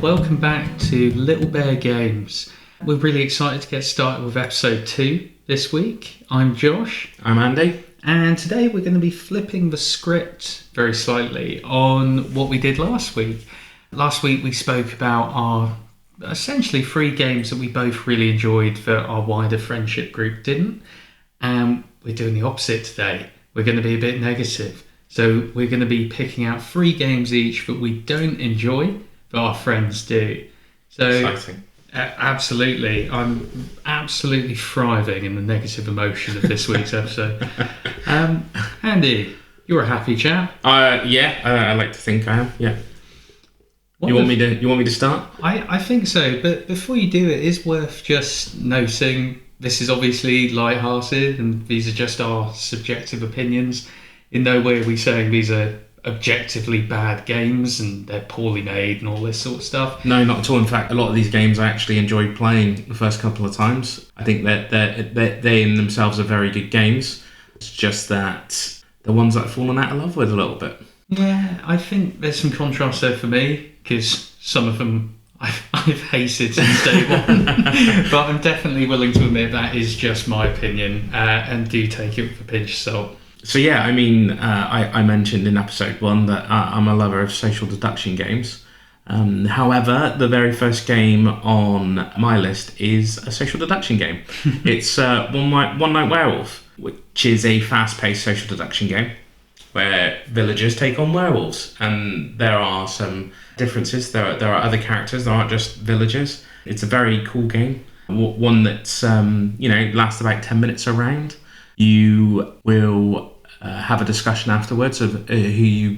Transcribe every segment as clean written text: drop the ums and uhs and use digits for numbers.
Welcome back to Little Bear Games. We're really excited to get started with episode 2 this week. I'm Josh. I'm Andy. And today we're going to be flipping the script very slightly on what we did last week. Last week we spoke about our essentially 3 games that we both really enjoyed that our wider friendship group didn't. And we're doing the opposite today. We're going to be a bit negative. So we're going to be picking out 3 games each that we don't enjoy, but our friends do. So exciting. Absolutely. I'm absolutely thriving in the negative emotion of this week's episode. Andy, you're a happy chap. I like to think I am. Yeah. You want me to start? I think so, but before you do it, it's worth just noting this is obviously light-hearted and these are just our subjective opinions. In no way are we saying these are objectively bad games and they're poorly made and all this sort of stuff. No, not at all. In fact, a lot of these games I actually enjoyed playing the first couple of times. I think that they in themselves are very good games. It's just that the ones that I've fallen out of love with a little bit. Yeah, I think there's some contrast there for me because some of them I've hated since day one. But I'm definitely willing to admit that is just my opinion and do take it with a pinch of salt. So yeah, I mean, I mentioned in episode 1 that I'm a lover of social deduction games. However, the very first game on my list is a social deduction game. It's One Night Werewolf, which is a fast-paced social deduction game where villagers take on werewolves. And there are some differences. There are other characters. There aren't just villagers. It's a very cool game. One that's, lasts about 10 minutes a round. You will have a discussion afterwards of who you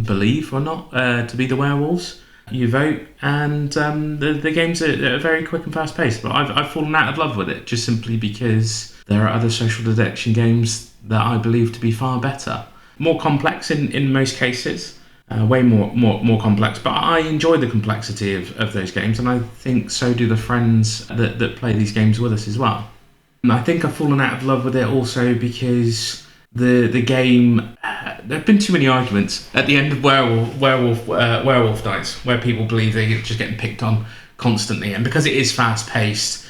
believe or not to be the werewolves. You vote, and the games are very quick and fast paced. But I've fallen out of love with it just simply because there are other social deduction games that I believe to be far better, more complex in most cases, way more complex. But I enjoy the complexity of those games, and I think so do the friends that play these games with us as well. And I think I've fallen out of love with it also because the game. There have been too many arguments at the end of werewolf nights where people believe they're just getting picked on constantly, and because it is fast paced,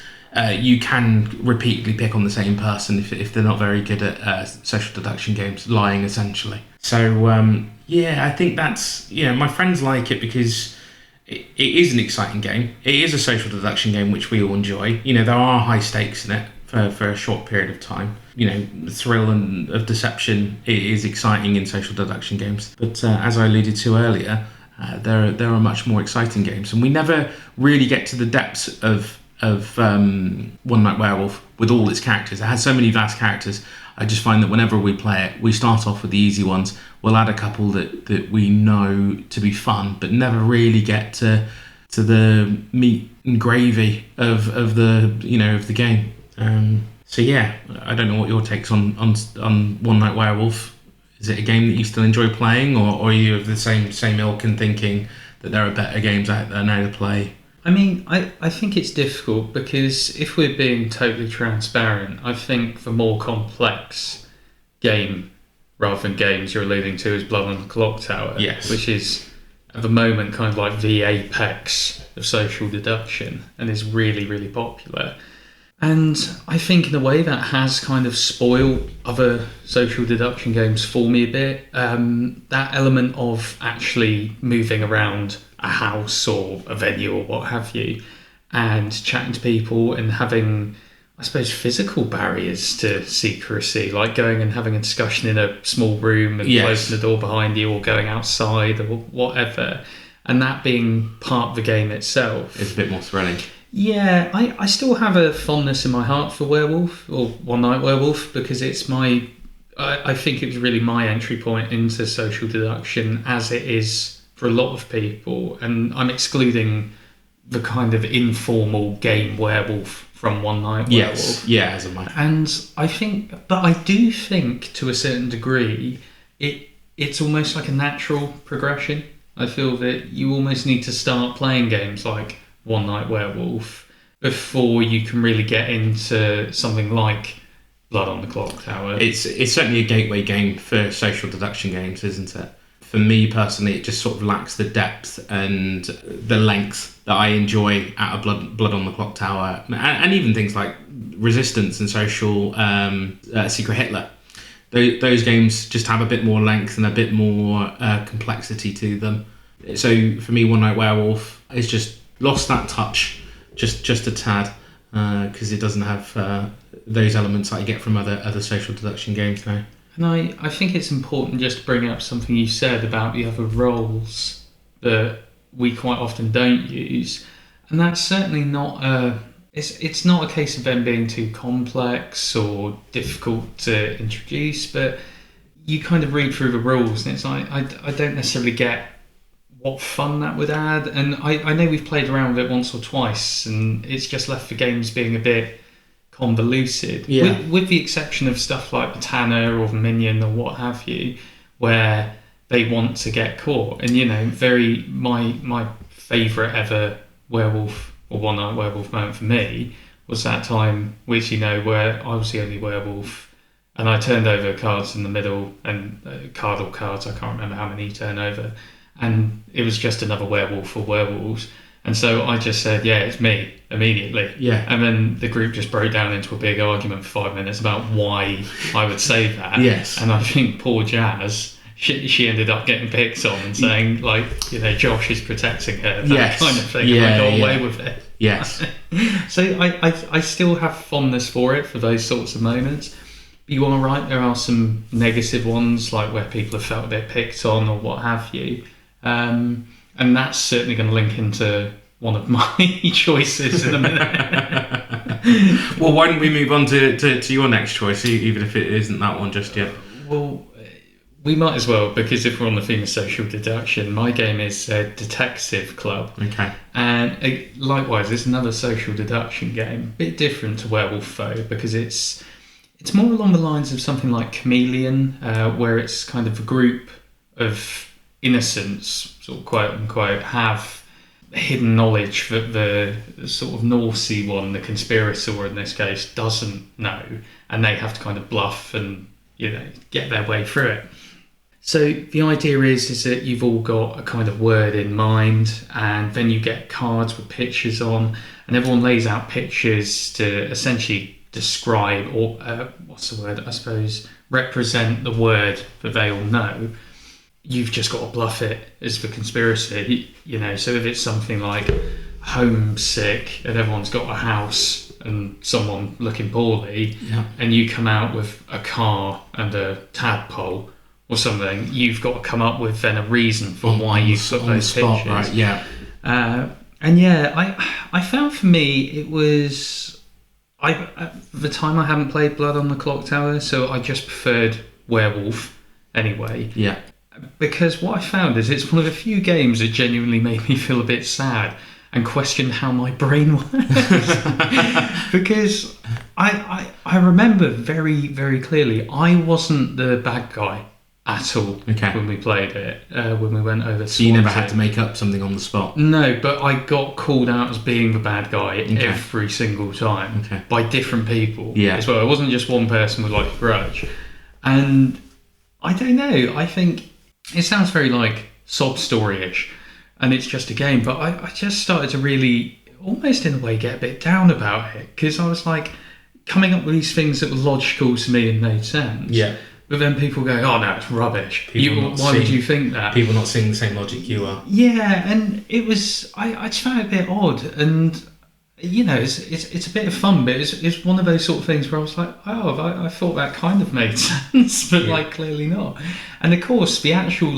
you can repeatedly pick on the same person if they're not very good at social deduction games, lying essentially. So I think that's my friends like it because it is an exciting game. It is a social deduction game which we all enjoy. There are high stakes in it. For a short period of time. The thrill of deception is exciting in social deduction games. But as I alluded to earlier, there are much more exciting games. And we never really get to the depths of One Night Werewolf with all its characters. It has so many vast characters. I just find that whenever we play it, we start off with the easy ones. We'll add a couple that we know to be fun, but never really get to the meat and gravy of the game. I don't know what your take's on One Night Werewolf. Is it a game that you still enjoy playing, or are you of the same ilk and thinking that there are better games out there now to play? I mean, I think it's difficult because if we're being totally transparent, I think the more complex game, rather than games you're alluding to, is Blood on the Clock Tower. Yes. Which is, at the moment, kind of like the apex of social deduction and is really, really popular. And I think in a way that has kind of spoiled other social deduction games for me a bit. That element of actually moving around a house or a venue or what have you and chatting to people and having, I suppose, physical barriers to secrecy, like going and having a discussion in a small room and closing the door behind you or going outside or whatever. And that being part of the game itself. It's a bit more thrilling. Yeah, I still have a fondness in my heart for Werewolf, or One Night Werewolf, because it's I think it was really my entry point into social deduction, as it is for a lot of people. And I'm excluding the kind of informal game Werewolf from One Night Werewolf. Yeah, as am I. And I do think to a certain degree, it's almost like a natural progression. I feel that you almost need to start playing games like One Night Werewolf before you can really get into something like Blood on the Clock Tower. It's certainly a gateway game for social deduction games, isn't it? for me personally, it just sort of lacks the depth and the length that I enjoy out of Blood on the Clock Tower, and even things like Resistance and Social Secret Hitler. Those games just have a bit more length and a bit more complexity to them. So for me, One Night Werewolf has just lost that touch, just a tad, because it doesn't have those elements that I get from other social deduction games now. And I think it's important just to bring up something you said about the other roles that we quite often don't use, and that's certainly not it's not a case of them being too complex or difficult to introduce, but you kind of read through the rules and it's like I don't necessarily get what fun that would add, and I know we've played around with it once or twice and it's just left the games being a bit convoluted, with the exception of stuff like the Tanner or the Minion or what have you, where they want to get caught. And my favourite ever werewolf or One Night Werewolf moment for me was that time which where I was the only werewolf and I turned over cards in the middle, and card or cards, I can't remember how many you turn over, and it was just another werewolf or werewolves. And so I just said, yeah, it's me, immediately. Yeah. And then the group just broke down into a big argument for 5 minutes about why I would say that. Yes. And I think poor Jazz, she ended up getting picked on and saying, Josh is protecting her, that kind of thing. Yeah, and I got away with it. Yes. So I still have fondness for it, for those sorts of moments. But you are right, there are some negative ones, like where people have felt a bit picked on or what have you. And that's certainly going to link into one of my choices in a minute. Well, why don't we move on to your next choice, even if it isn't that one just yet? Well, we might as well, because if we're on the theme of social deduction, my game is Detective Club. Okay. And likewise, it's another social deduction game, a bit different to Werewolf Foe, because it's more along the lines of something like Chameleon, where it's kind of a group of innocents, sort of quote unquote, have hidden knowledge that the sort of Norsey one, the conspirator in this case, doesn't know, and they have to kind of bluff and get their way through it. So the idea is that you've all got a kind of word in mind, and then you get cards with pictures on, and everyone lays out pictures to essentially describe, or what's the word, I suppose, represent the word that they all know. You've just got to bluff it as the conspiracy, so if it's something like homesick and everyone's got a house and someone looking poorly, and you come out with a car and a tadpole or something, you've got to come up with then a reason for why you put those pictures. Right, yeah. I found for me it was, at the time I hadn't played Blood on the Clock Tower, so I just preferred Werewolf anyway. Yeah. Because what I found is it's one of the few games that genuinely made me feel a bit sad and question how my brain works. Because I remember very, very clearly I wasn't the bad guy at all when we played it, when we went over to So you never had to make up something on the spot? No, but I got called out as being the bad guy every single time by different people as well. It wasn't just one person with like a grudge. And I don't know, I think it sounds very like sob story-ish, and it's just a game, but I just started to really, almost in a way, get a bit down about it, because I was like coming up with these things that were logical to me and made sense. Yeah. But then people go, oh no, it's rubbish. Why would you think that? People not seeing the same logic you are. Yeah, and it was, I just found it a bit odd, and it's a bit of fun, but it's one of those sort of things where I was like, oh, I thought that kind of made sense, but clearly not. And of course, the actual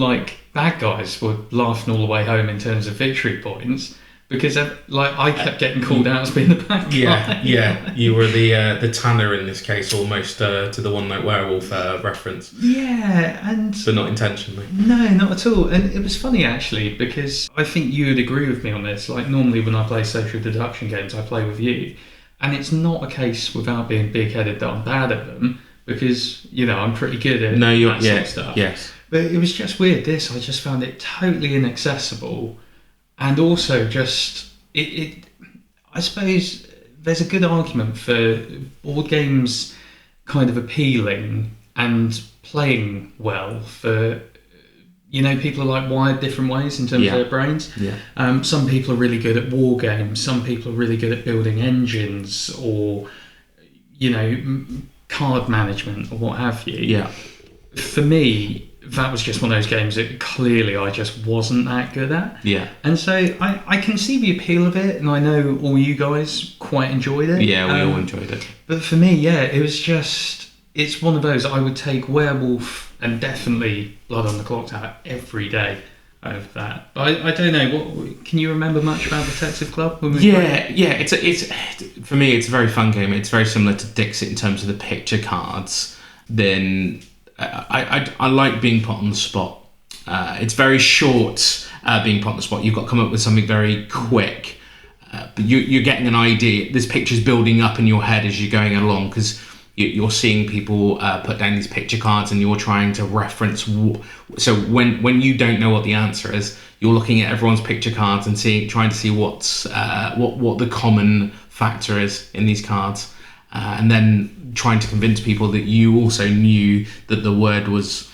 bad guys were laughing all the way home in terms of victory points, because I kept getting called out as being the bad guy. Yeah. You were the Tanner in this case, almost to the One Night Werewolf reference. Yeah, but not intentionally. No, not at all. And it was funny actually, because I think you would agree with me on this. Like normally when I play social deduction games, I play with you, and it's not a case without being big-headed that I'm bad at them, because I'm pretty good at that sort of stuff. Yes. But it was just weird. I just found it totally inaccessible. And also just, I suppose there's a good argument for board games kind of appealing and playing well for People are like wired different ways in terms of their brains. Yeah. Some people are really good at war games. Some people are really good at building engines or, card management or what have you. Yeah. For me, that was just one of those games that clearly I just wasn't that good at. Yeah. And so I can see the appeal of it, and I know all you guys quite enjoyed it. Yeah, we all enjoyed it. But for me, it was just, it's one of those, I would take Werewolf and definitely Blood on the Clock Tower every day over that. But I don't know, can you remember much about Detective Club? It's for me, it's a very fun game. It's very similar to Dixit in terms of the picture cards. Then I like being put on the spot. It's very short being put on the spot. You've got to come up with something very quick. But you're getting an idea. This picture's building up in your head as you're going along because you're seeing people put down these picture cards and you're trying to reference. So when you don't know what the answer is, you're looking at everyone's picture cards and trying to see what's what the common factor is in these cards. And then trying to convince people that you also knew that the word was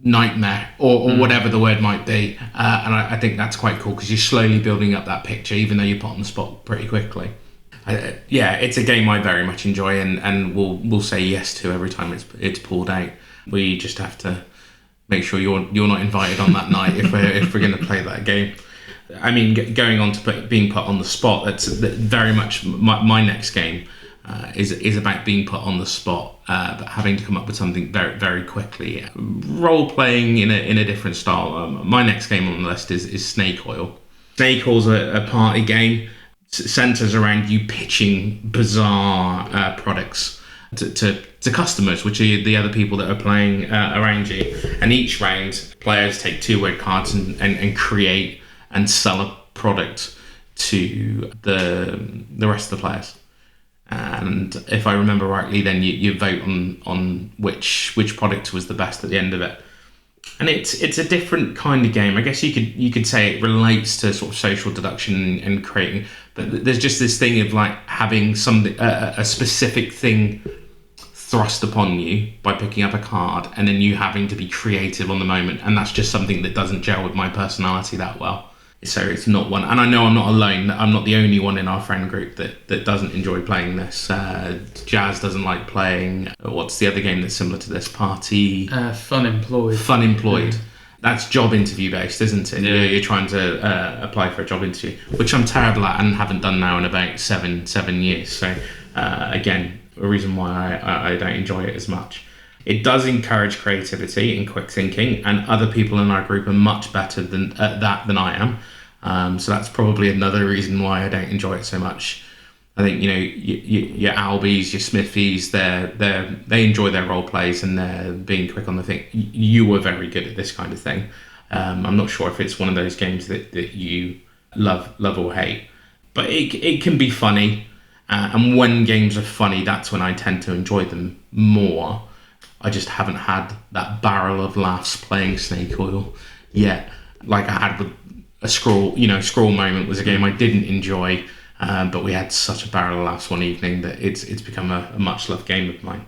nightmare or whatever the word might be. And I think that's quite cool because you're slowly building up that picture, even though you're put on the spot pretty quickly. It's a game I very much enjoy and we'll say yes to every time it's pulled out. We just have to make sure you're not invited on that night if we're going to play that game. I mean, going on to being put on the spot, that's very much my next game. Is about being put on the spot, but having to come up with something very, very quickly. Role playing in a different style. My next game on the list is Snake Oil. Snake Oil's a party game. Centres around you pitching bizarre products to customers, which are the other people that are playing around you. And each round, players take 2-word cards and create and sell a product to the rest of the players. And if I remember rightly, then you vote on which product was the best at the end of it. And it's a different kind of game. I guess you could say it relates to sort of social deduction and creating, but there's just this thing of like having something a specific thing thrust upon you by picking up a card, and then you having to be creative on the moment. And that's just something that doesn't gel with my personality that well. So it's not one, and I know I'm not alone. I'm not the only one in our friend group that doesn't enjoy playing this. Jazz doesn't like playing. What's the other game that's similar to this? Party. Fun Employed. Fun Employed. That's job interview based, isn't it? Yeah. You're trying to apply for a job interview, which I'm terrible at and haven't done now in about seven years. So again, a reason why I don't enjoy it as much. It does encourage creativity and quick thinking, and other people in our group are much better than I am. So that's probably another reason why I don't enjoy it so much. I think your Albies, your Smithies, they enjoy their role plays and they're being quick on the thing. You were very good at this kind of thing. I'm not sure if it's one of those games that you love or hate, but it can be funny. And when games are funny, that's when I tend to enjoy them more. I just haven't had that barrel of laughs playing Snake Oil yet, like I had with a Scroll. Scroll Moment was a game I didn't enjoy, but we had such a barrel of laughs one evening that it's become a much loved game of mine.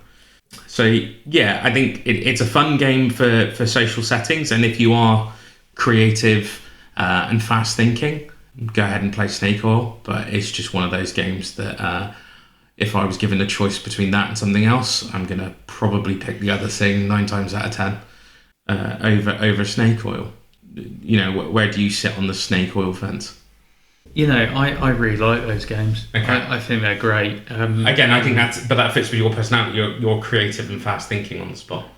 So yeah, I think it's a fun game for social settings, and if you are creative and fast thinking, go ahead and play Snake Oil. But it's just one of those games that if I was given a choice between that and something else, I'm going to probably pick the other thing 9 times out of 10 over Snake Oil. Where do you sit on the Snake Oil fence? I really like those games. Okay. I think they're great. Again, I think that fits with your personality. You're creative and fast thinking on the spot.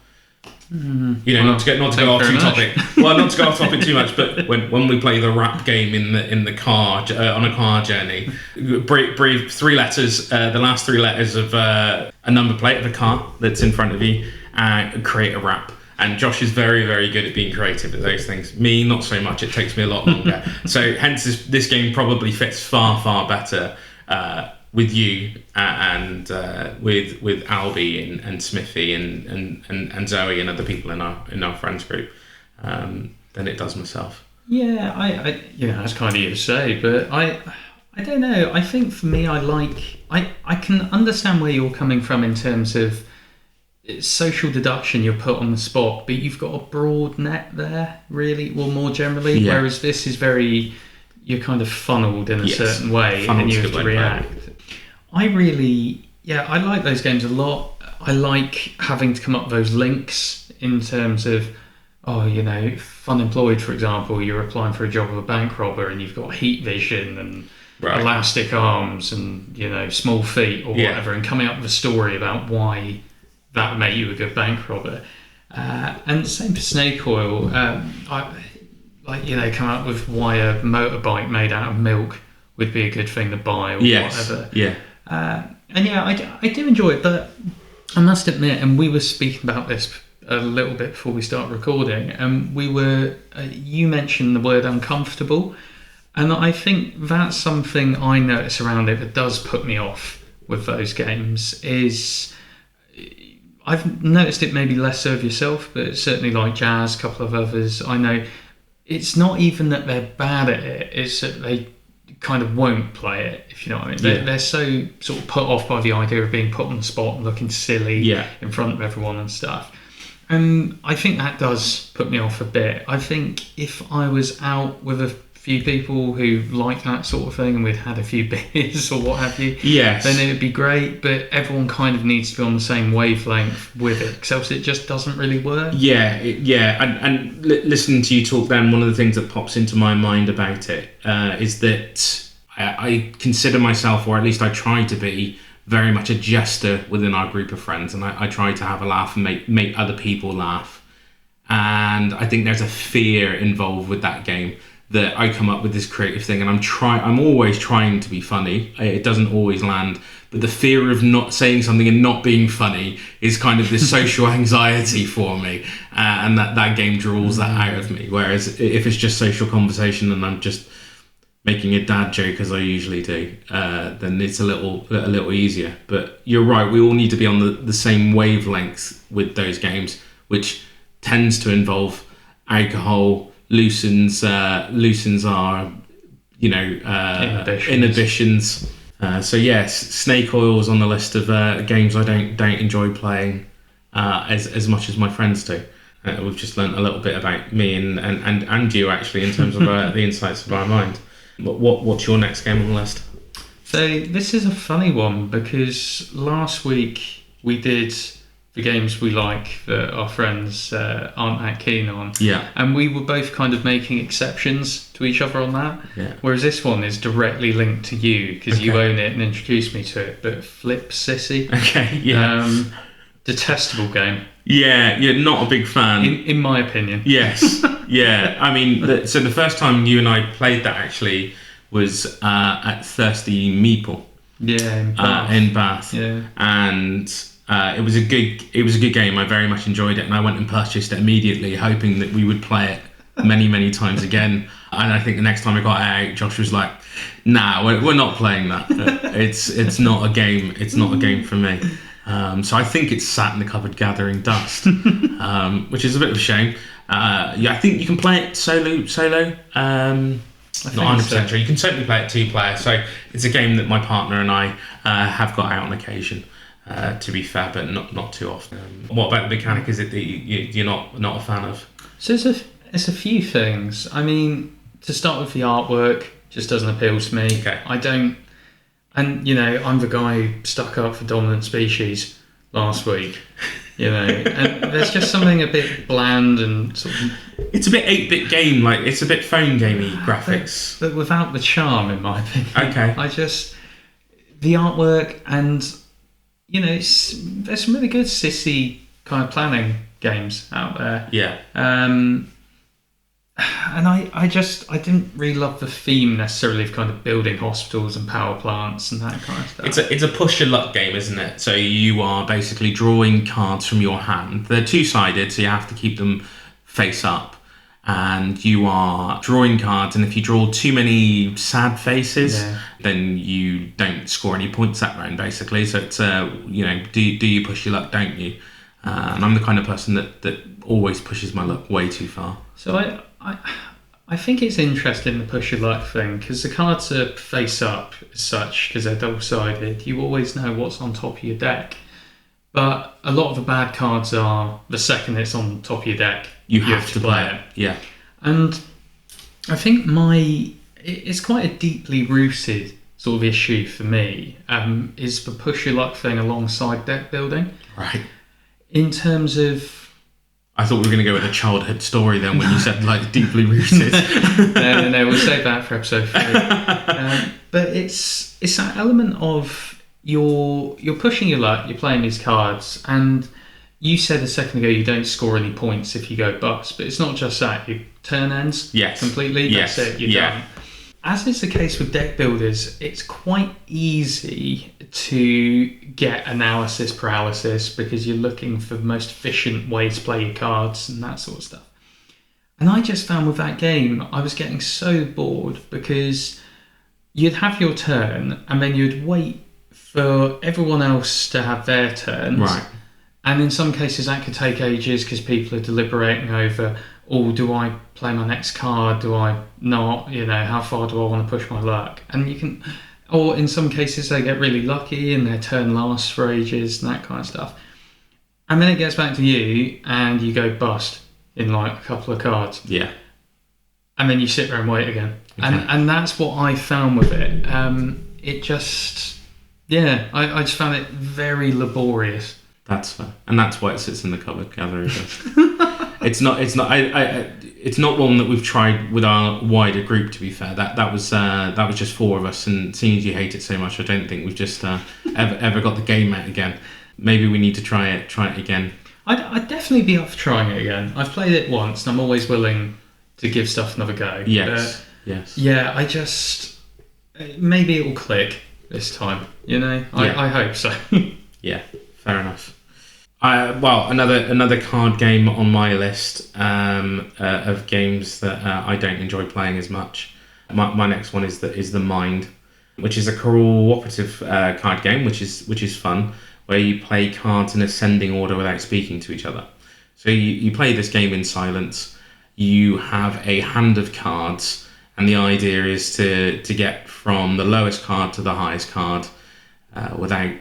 Not to go off too topic. Well, not to go off topic too much, but when we play the rap game in the car on a car journey, breathe 3 letters, the last 3 letters of a number plate of a car that's in front of you, and create a rap. And Josh is very, very good at being creative at those things. Me, not so much. It takes me a lot longer. So hence this game probably fits far, far better with you and with Albie and Smithy and Zoe and other people in our friends group than it does myself. Yeah, I that's kind of you to say, but I don't know. I think for me, I can understand where you're coming from in terms of it's social deduction, you're put on the spot, but you've got a broad net there, really, or more generally. Yeah. Whereas this is you're kind of funneled in a certain way, and you have to react. I like those games a lot. I like having to come up with those links in terms of, Fun Employed, for example, you're applying for a job of a bank robber and you've got heat vision and elastic arms and, small feet or whatever, and coming up with a story about why that would make you a good bank robber. And same for Snake Oil. Come up with why a motorbike made out of milk would be a good thing to buy or whatever. Yeah. I do enjoy it, but I must admit, and we were speaking about this a little bit before we start recording, and you mentioned the word uncomfortable, and I think that's something I notice around it that does put me off with those games. Is I've noticed it maybe less so of yourself, but certainly like Jazz, a couple of others I know, it's not even that they're bad at it, it's that they kind of won't play it, if you know what I mean. They're so sort of put off by the idea of being put on the spot and looking silly in front of everyone and stuff. And I think that does put me off a bit. I think if I was out with a few people who like that sort of thing and we'd had a few beers or what have you, then it would be great, but everyone kind of needs to be on the same wavelength with it, because else it just doesn't really work. And listening to you talk then, one of the things that pops into my mind about it is that I consider myself, or at least I try to be, very much a jester within our group of friends, and I try to have a laugh and make other people laugh. And I think there's a fear involved with that game, that I come up with this creative thing and I'm always trying to be funny. It doesn't always land, but the fear of not saying something and not being funny is kind of this social anxiety for me, and that game draws that out of me. Whereas if it's just social conversation and I'm just making a dad joke, as I usually do, then it's a little easier. But you're right, we all need to be on the same wavelength with those games, which tends to involve alcohol, loosens our inhibitions. So yes, Snake Oil is on the list of games I don't enjoy playing as much as my friends do. We've just learnt a little bit about me and you, actually, in terms of the insights of our mind. What's your next game on the list? So this is a funny one, because last week we did the games we like that our friends aren't that keen on. Yeah. And we were both kind of making exceptions to each other on that. Yeah. Whereas this one is directly linked to you, because you own it and introduced me to it. But Flip Sissy. Okay, yeah. Detestable game. Yeah, you're not a big fan. In my opinion. Yes. Yeah. I mean, so the first time you and I played that, actually, was at Thirsty Meeple. Yeah, in Bath. Yeah. And it was a good game. I very much enjoyed it, and I went and purchased it immediately, hoping that we would play it many times again. And I think the next time I got it out, Josh was like, "Nah, we're not playing that. It's not a game. It's not a game for me." So I think it's sat in the cupboard gathering dust, which is a bit of a shame. I think you can play it solo. Not 100% sure. You can certainly play it 2-player. So it's a game that my partner and I have got out on occasion. To be fair, but not too often. What about the mechanic? Is it that you're not a fan of? So it's a few things. I mean, to start with, the artwork just doesn't appeal to me. Okay. I don't, and I'm the guy who stuck up for Dominant Species last week. And there's just something a bit bland and sort of. It's a bit 8-bit game, like it's a bit phone gamey graphics, but without the charm, in my opinion. Okay. The artwork and. There's some really good sissy kind of planning games out there. Yeah. And I didn't really love the theme necessarily of kind of building hospitals and power plants and that kind of stuff. It's a push your luck game, isn't it? So you are basically drawing cards from your hand. They're two-sided, so you have to keep them face up. And you are drawing cards, and if you draw too many sad faces, then you don't score any points that round, basically. So it's do you push your luck, don't you? And I'm the kind of person that always pushes my luck way too far. So I think it's interesting, the push your luck thing, because the cards are face up as such, because they're double-sided. You always know what's on top of your deck. But a lot of the bad cards are the second it's on top of your deck, You have to play it. Yeah. And I think it's quite a deeply rooted sort of issue for me, is the push your luck thing alongside deck building. Right. In terms of... I thought we were going to go with a childhood story then when you said like deeply rooted. No, we'll save that for episode 3. But it's that element of you're pushing your luck, you're playing these cards, and you said a second ago you don't score any points if you go bust, but it's not just that. Your turn ends completely. Yes. That's it, you're done. As is the case with deck builders, it's quite easy to get analysis paralysis because you're looking for the most efficient way to play your cards and that sort of stuff. And I just found with that game, I was getting so bored because you'd have your turn and then you'd wait for everyone else to have their turns. Right. And in some cases that could take ages because people are deliberating over, do I play my next card? Do I not? How far do I want to push my luck? And you can, or in some cases they get really lucky and their turn lasts for ages and that kind of stuff. And then it gets back to you and you go bust in like a couple of cards. Yeah. And then you sit there and wait again. Okay. And that's what I found with it. It just, I just found it very laborious. That's fair, and that's why it sits in the cupboard gallery. It's not. It's not one that we've tried with our wider group. To be fair, that was just 4 of us, and seeing as you hate it so much, I don't think we've just ever got the game out again. Maybe we need to try it again. I'd definitely be up for trying it again. I've played it once, and I'm always willing to give stuff another go. Yes. Yeah, I just maybe it will click this time. I hope so. Yeah, fair enough. Another card game on my list of games that I don't enjoy playing as much. My next one is the Mind, which is a cooperative card game, which is fun, where you play cards in ascending order without speaking to each other. So you play this game in silence. You have a hand of cards, and the idea is to get from the lowest card to the highest card without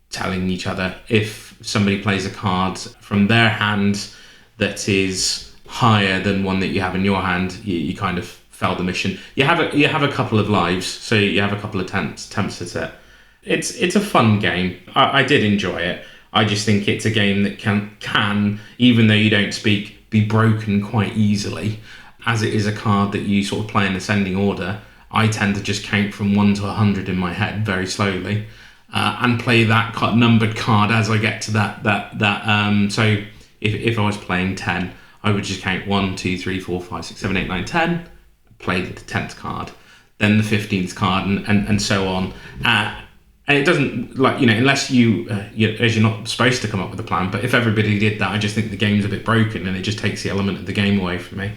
telling each other. If somebody plays a card from their hand that is higher than one that you have in your hand, you kind of fail the mission. You have a couple of lives, so you have a couple of attempts at it. It's a fun game. I did enjoy it. I just think it's a game that can, even though you don't speak, be broken quite easily. As it is a card that you sort of play in ascending order, I tend to just count from 1 to 100 in my head very slowly. And play that numbered card as I get to that. So if I was playing 10, I would just count 1, 2, 3, 4, 5, 6, 7, 8, 9, 10. Play the 10th card, then the 15th card, and so on. And it doesn't unless you as you're not supposed to come up with a plan. But if everybody did that, I just think the game's a bit broken, and it just takes the element of the game away from me.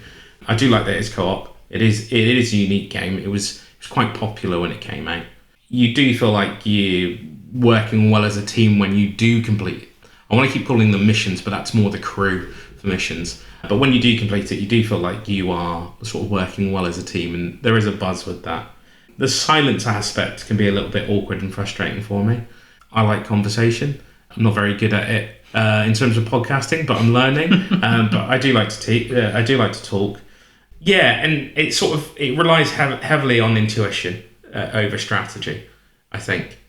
I do like that it's co-op. It is a unique game. It was quite popular when it came out. You do feel like you're working well as a team when you do complete. I want to keep calling them missions, but that's more the crew for missions. But when you do complete it, you do feel like you are sort of working well as a team, and there is a buzz with that. The silence aspect can be a little bit awkward and frustrating for me. I like conversation. I'm not very good at it in terms of podcasting, but I'm learning. But I do like to I do like to talk. Yeah, and it relies heavily on intuition over strategy. I think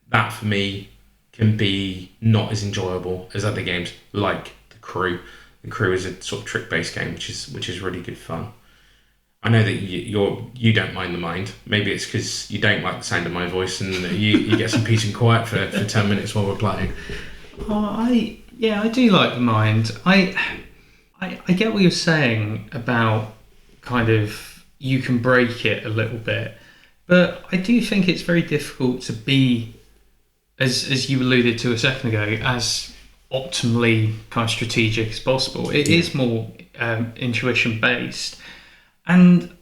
that for me can be not as enjoyable as other games like the Crew. The Crew is a sort of trick-based game, which is really good fun. I know that you don't mind the Mind. Maybe it's because you don't like the sound of my voice, and you get some peace and quiet for 10 minutes while we're playing. I do like the Mind. I get what you're saying about kind of you can break it a little bit, but I do think it's very difficult to be, as you alluded to a second ago, as optimally kind of strategic as possible. It is more intuition based, and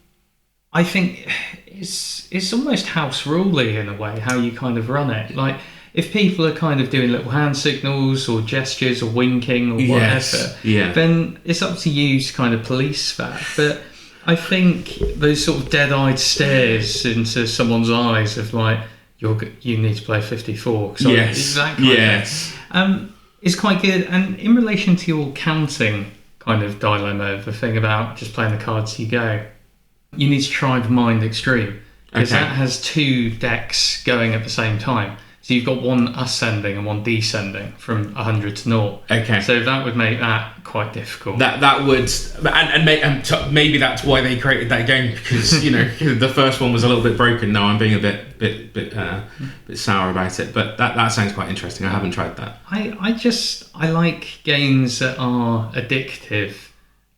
I think it's almost house ruley in a way how you kind of run it. Like if people are kind of doing little hand signals or gestures or winking or whatever, then it's up to you to kind of police that. But I think those sort of dead-eyed stares into someone's eyes of like, you need to play 54. Yes. That kind of thing. is quite good. And in relation to your counting kind of dilemma, the thing about just playing the cards you go, you need to try the Mind Extreme, because that has 2 decks going at the same time. So you've got one ascending and one descending from 100 to 0. Okay. So that would make that quite difficult. That would, and maybe that's why they created that game, because the first one was a little bit broken. Now I'm being a bit sour about it, but that sounds quite interesting. I haven't tried that. I like games that are addictive,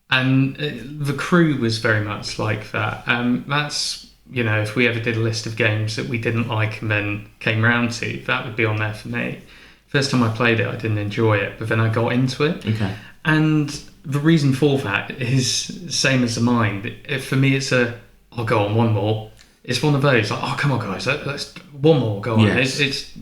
and the Crew was very much like that. That's. If we ever did a list of games that we didn't like and then came round to, that would be on there for me. First time I played it, I didn't enjoy it, but then I got into it. Okay. And the reason for that is same as the Mind. For me, it's I'll go on one more. It's one of those, like, oh, come on, guys, let's one more, go on. Yes. It's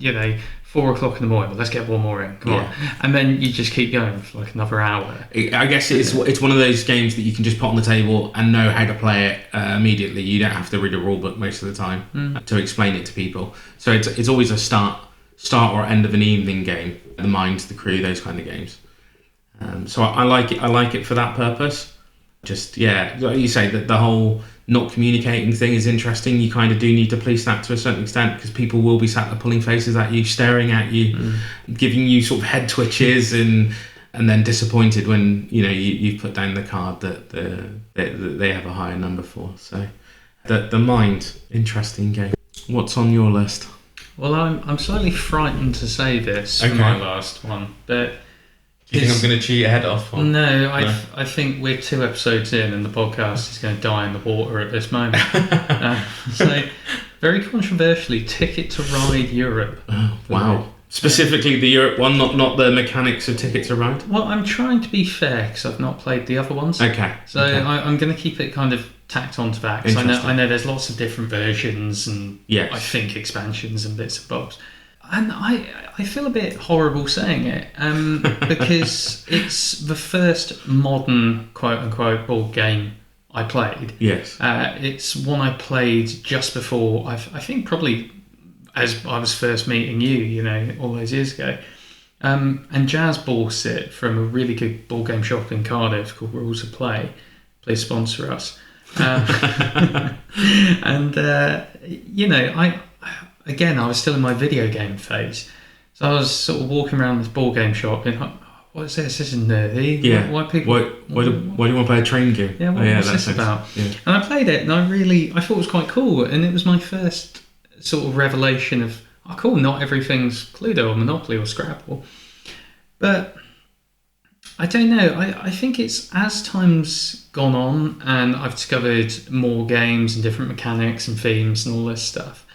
4 o'clock in the morning, but let's get one more in, come on. And then you just keep going for like another hour. I guess it's one of those games that you can just put on the table and know how to play it immediately. You don't have to read a rule book most of the time to explain it to people. So it's always a start or end of an evening game. The Mind, the Crew, those kind of games. So I like it. I like it for that purpose. Just, like you say, that the whole not communicating thing is interesting. You kind of do need to police that to a certain extent, because people will be sat there pulling faces at you, staring at you, giving you sort of head twitches, and then disappointed when you put down the card that they have a higher number for. So the Mind, interesting game. What's on your list? Well, I'm slightly frightened to say this for my last one, but. Do you think I'm going to cheat your head off? No, I think we're 2 episodes in and the podcast is going to die in the water at this moment. So, very controversially, Ticket to Ride Europe. Oh, wow. Specifically the Europe one, not the mechanics of Ticket to Ride? Well, I'm trying to be fair because I've not played the other ones. Okay. So I'm going to keep it kind of tacked onto that, because I know there's lots of different versions and I think expansions and bits and bobs. And I feel a bit horrible saying it, because it's the first modern quote-unquote board game I played. Yes. It's one I played just before, I think probably as I was first meeting you, all those years ago. And Jazz bought it from a really good board game shop in Cardiff called Rules of Play. Please sponsor us. Again, I was still in my video game phase. So I was sort of walking around this board game shop and like, what is this? This is nerdy. Yeah. Why people? Why do you want to play a train game? Yeah, what's this about? Yeah. And I played it and I thought it was quite cool. And it was my first sort of revelation of, oh cool, not everything's Cluedo or Monopoly or Scrabble. But I don't know. I think it's, as time's gone on and I've discovered more games and different mechanics and themes and all this stuff,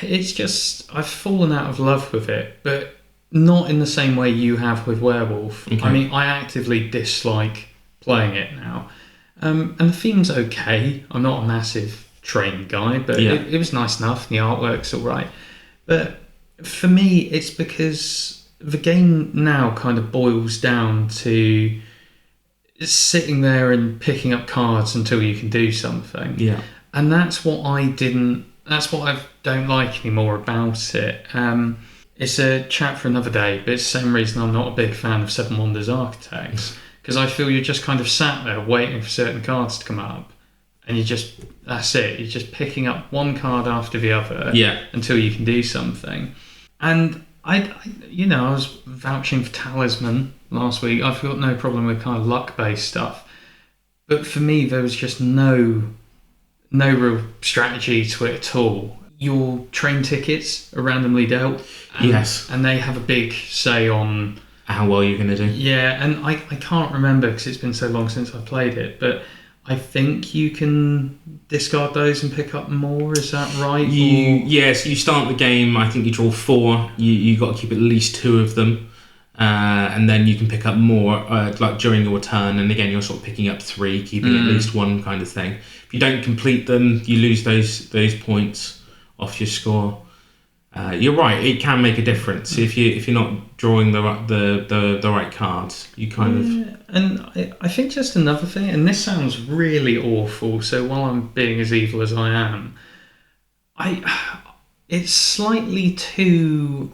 it's just, I've fallen out of love with it, but not in the same way you have with Werewolf. Okay. I mean, I actively dislike playing it now. And the theme's okay. I'm not a massive train guy, but it was nice enough. The artwork's all right. But for me, it's because the game now kind of boils down to sitting there and picking up cards until you can do something. Yeah. And that's what I don't like anymore about it. It's a chat for another day, but it's the same reason I'm not a big fan of Seven Wonders Architects, because I feel you're just kind of sat there waiting for certain cards to come up, and that's it. You're just picking up one card after the other until you can do something. And I was vouching for Talisman last week. I've got no problem with kind of luck-based stuff, but for me there was just no real strategy to it at all. Your train tickets are randomly dealt. And they have a big say on how well you're going to do. Yeah, and I can't remember because it's been so long since I've played it, but I think you can discard those and pick up more. Is that right? Yes, you start the game, I think you draw 4. You got to keep at least 2 of them. And then you can pick up more like during your turn, and again you're sort of picking up 3, keeping at least 1 kind of thing. If you don't complete them, you lose those points off your score. You're right, it can make a difference if you're not drawing the right cards. You kind of. And I think just another thing, and this sounds really awful, so while I'm being as evil as I am, it's slightly too,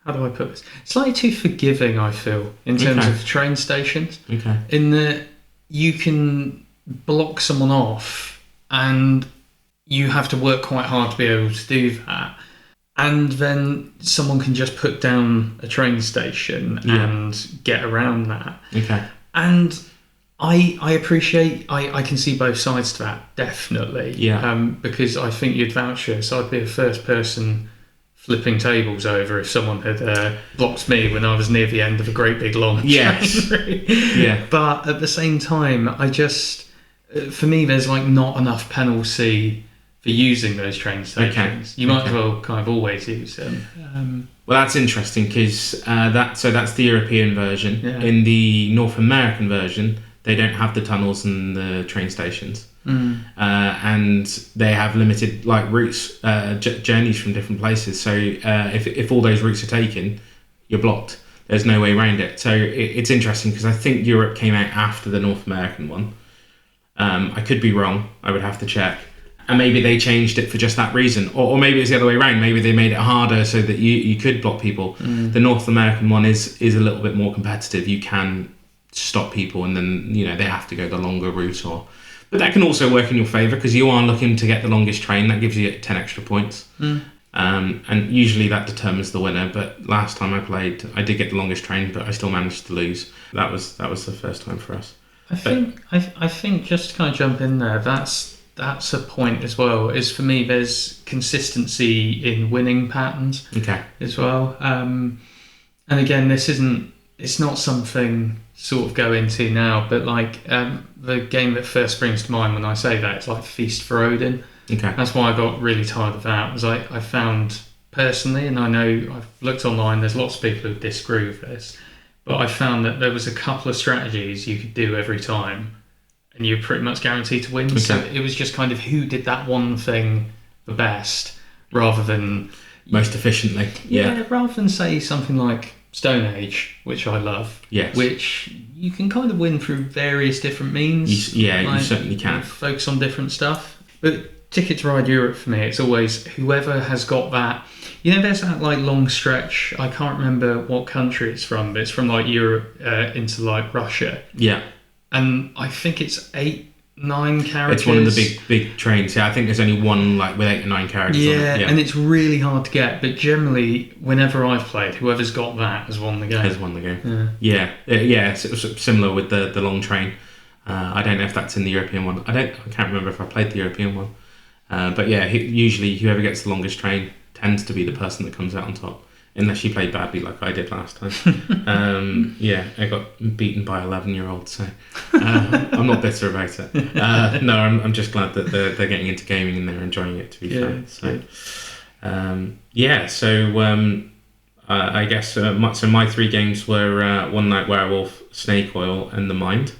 how do I put this? Slightly too forgiving, I feel, in terms of train stations. Okay. In that you can block someone off and you have to work quite hard to be able to do that. And then someone can just put down a train station and get around that. Okay. And I appreciate, I can see both sides to that, definitely. Yeah. Because I think you'd vouch this. I'd be the first person flipping tables over if someone had blocked me when I was near the end of a great big long train. Yeah. But at the same time, for me, there's like not enough penalty for using those train stations. You might as well kind of always use them. Well, that's interesting because that's the European version. Yeah. In the North American version, they don't have the tunnels and the train stations, and they have limited like routes, journeys from different places. So if all those routes are taken, you're blocked. There's no way around it. So it's interesting because I think Europe came out after the North American one. I could be wrong. I would have to check. And maybe they changed it for just that reason. Or maybe it's the other way around. Maybe they made it harder so that you could block people. The North American one is a little bit more competitive. You can stop people and then, they have to go the longer route. But that can also work in your favour because you are looking to get the longest train. That gives you 10 extra points. And usually that determines the winner. But last time I played, I did get the longest train, but I still managed to lose. That was the first time for us. I think just to kind of jump in there, that's a point as well, is for me there's consistency in winning patterns as well. And again, it's not something sort of go into now, but like the game that first springs to mind when I say that, it's like Feast for Odin. That's why I got really tired of that, was I found personally, and I know I've looked online, there's lots of people who disagree with this, but I found that there was a couple of strategies you could do every time and you're pretty much guaranteed to win. So it was just kind of who did that one thing the best, rather than most efficiently. Rather than say something like Stone Age, which I love. Yes. Which you can kind of win through various different means. You certainly can. Focus on different stuff. But Ticket to Ride Europe for me, it's always whoever has got that. There's that like long stretch. I can't remember what country it's from, but it's from like Europe into like Russia. Yeah. And I think it's 8-9 characters. It's one of the big trains. Yeah, I think there's only one like with 8 or 9 characters on it. Yeah, and it's really hard to get. But generally, whenever I've played, whoever's got that has won the game. Has won the game. Yeah. It's similar with the long train. I don't know if that's in the European one. I can't remember if I played the European one. But yeah, usually whoever gets the longest train tends to be the person that comes out on top. Unless you played badly like I did last time. I got beaten by 11-year-olds, so I'm not bitter about it. No, I'm just glad that they're getting into gaming and they're enjoying it, to be fair. So, I guess my 3 games were One Night Werewolf, Snake Oil, and The Mind.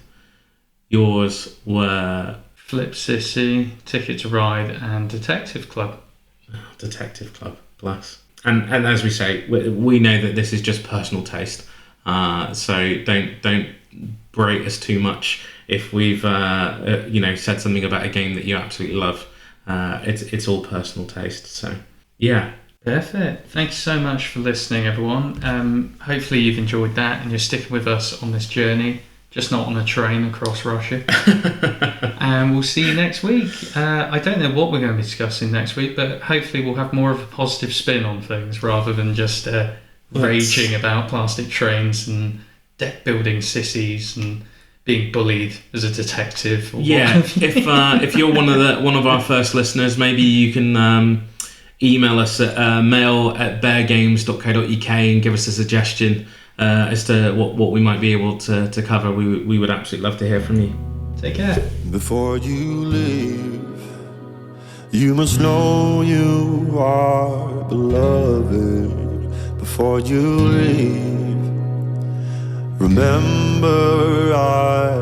Yours were Flip Sissy, Ticket to Ride, and Detective Club. Detective Club, bless. And as we say, we know that this is just personal taste. So don't berate us too much if we've said something about a game that you absolutely love. It's all personal taste. So yeah. Perfect. Thank you so much for listening, everyone. Hopefully you've enjoyed that and you're sticking with us on this journey, just not on a train across Russia. And we'll see you next week. I don't know what we're going to be discussing next week, but hopefully we'll have more of a positive spin on things rather than just raging about plastic trains and deck building sissies and being bullied as a detective. If you're one of our first listeners, maybe you can email us at mail@beargames.co.uk and give us a suggestion as to what we might be able to cover. We would absolutely love to hear from you. Take care. Before you leave, you must know you are beloved. Before you leave, remember I